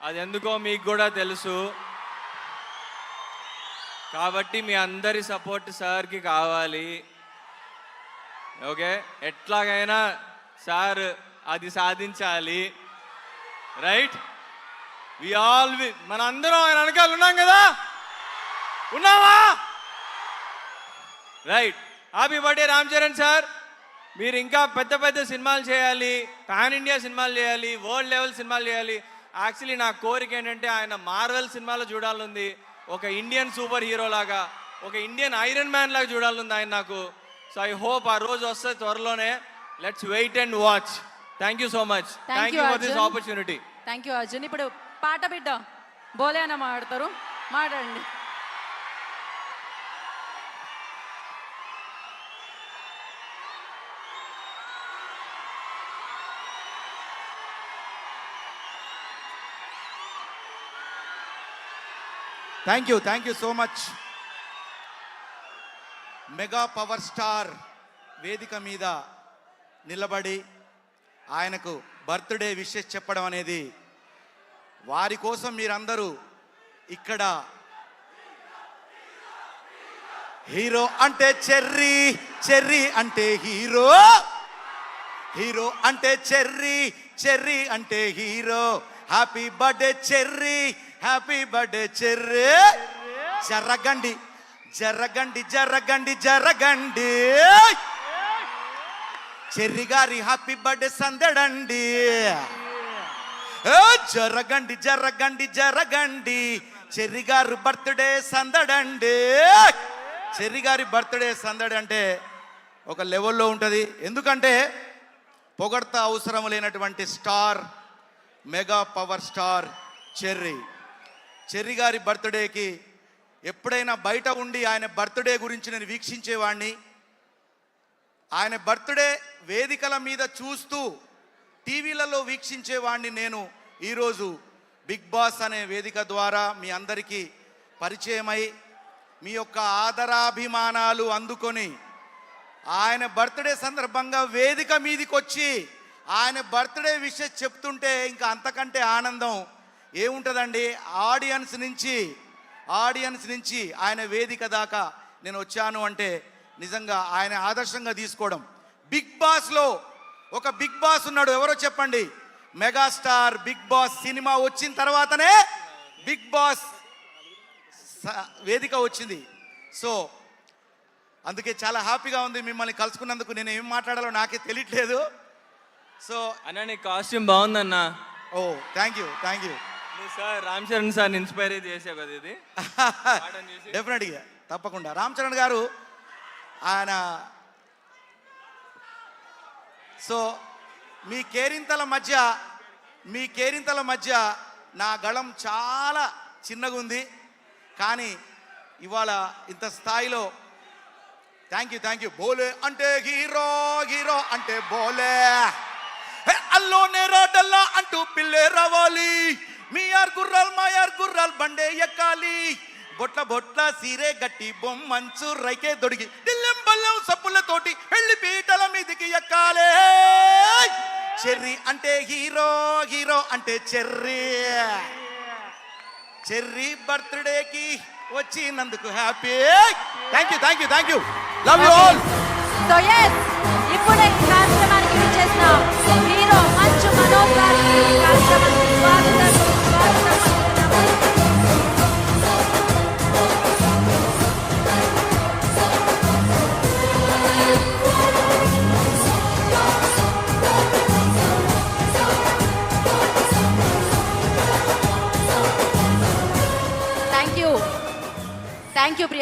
అది ఎందుకో మీకు కూడా తెలుసు. కాబట్టి మీ అందరి సపోర్ట్ సార్కి కావాలి. ఓకే, ఎట్లాగైనా సార్ అది సాధించాలి. రైట్, మనందరం ఆయన వెనకాల ఉన్నాం కదా, ఉన్నావా? Right. Happy birthday Ram Charan sir. మీరు ఇంకా పెద్ద పెద్ద సినిమాలు చేయాలి, పాన్ ఇండియా సినిమాలు చేయాలి, వరల్డ్ లెవెల్ సినిమాలు చేయాలి. యాక్చువల్లీ నా కోరిక ఏంటంటే ఆయన మార్వెల్ సినిమాలో చూడాలనుంది, ఒక ఇండియన్ సూపర్ హీరో లాగా, ఒక ఇండియన్ ఐరన్ మ్యాన్ లాగా చూడాలనుంది ఆయన నాకు. సో ఐ హోప్ ఆ రోజు వస్తే త్వరలోనే. Let's wait and watch. Thank you so much. Thank you for this opportunity. Thank you Arjun. ఇప్పుడు పాట బిడ్డ బోలే అన్న మాట్లాడతారు, మాట్లాడండి. Thank you so much. Mega power star వేదిక మీద నిలబడి ఆయనకు బర్త్డే విషెస్ చెప్పడం అనేది, వారి కోసం మీరందరూ ఇక్కడ హీరో అంటే చెర్రీ, చెర్రీ అంటే హీరో, హీరో అంటే చెర్రీ, చెర్రీ అంటే hero. Happy birthday cherry, happy birthday cherry. జరగండి జరగండి జరగండి జరగండి, చెర్రీ గారి హ్యాపీ బర్త్డే సందడండి. జరగండి జరగండి జరగండి, చెర్రీ గారు బర్త్డే సందడండి. చెర్రీ గారి బర్త్డే సందడి అంటే ఒక లెవెల్లో ఉంటుంది. ఎందుకంటే పొగడ్త అవసరం లేనటువంటి star, mega power star cherry. Cherry గారి బర్త్డేకి ఎప్పుడైనా బయట ఉండి ఆయన బర్త్డే గురించి నేను వీక్షించేవాడిని. ఆయన బర్త్డే వేదికల మీద చూస్తూ టీవీలలో వీక్షించేవాడిని. నేను ఈరోజు బిగ్ బాస్ అనే వేదిక ద్వారా మీ అందరికీ పరిచయమై మీ యొక్క ఆదరాభిమానాలు అందుకొని ఆయన బర్త్డే సందర్భంగా వేదిక మీదకి వచ్చి ఆయన బర్త్డే విషయం చెప్తుంటే ఇంకా అంతకంటే ఆనందం ఏముంటుందండి. ఆడియన్స్ నుంచి ఆయన వేదిక దాకా నేను వచ్చాను అంటే నిజంగా ఆయన ఆదర్శంగా తీసుకోవడం. బిగ్ బాస్లో ఒక బిగ్ బాస్ ఉన్నాడు, ఎవరో చెప్పండి? మెగాస్టార్ బిగ్ బాస్ సినిమా వచ్చిన తర్వాతనే బిగ్ బాస్ వేదిక వచ్చింది. సో అందుకే చాలా హ్యాపీగా ఉంది మిమ్మల్ని కలుసుకున్నందుకు. నేను ఏం మాట్లాడాలో నాకే తెలియట్లేదు. సో అన్న, నీ కాస్ట్యూమ్ బాగుందన్న. Oh thank you. Sir Ram Charan sir inspire చేసావు కదా ఇది. డెఫినెట్గా, తప్పకుండా. రామ్ చరణ్ గారు ఆయన సో మీ కేరింతల మధ్య నా గళం చాలా చిన్నగా ఉంది, కానీ ఇవాళ ఇంత స్థాయిలో థ్యాంక్ యూ. బోలే అంటే హీరో, హీరో అంటే బోలే, అల్లోనే రాడల్లా అంటూ పిల్లే రావాలి, మీ యార్ గుర్రాల్ బండే ఎక్కాలి, బొట్ల సీరే గట్టి బొమ్మంచు రైకే దొడిగి దిల్లెం బల్లెం సప్పులతోటి పెళ్లి పీటల మీదికి ఎక్కాలే. చెర్రీ అంటే హీరో, హీరో అంటే చెర్రీ బర్త్డేకి వచ్చినందుకు happy. Thank you. Love you all. So yes, ఇప్పుడే కార్యక్రమానికి విచ్చేసిన హీరో మంచు మనోజ్ గారికి కార్యక్రమానికి స్వాగతం. Thank you Priya.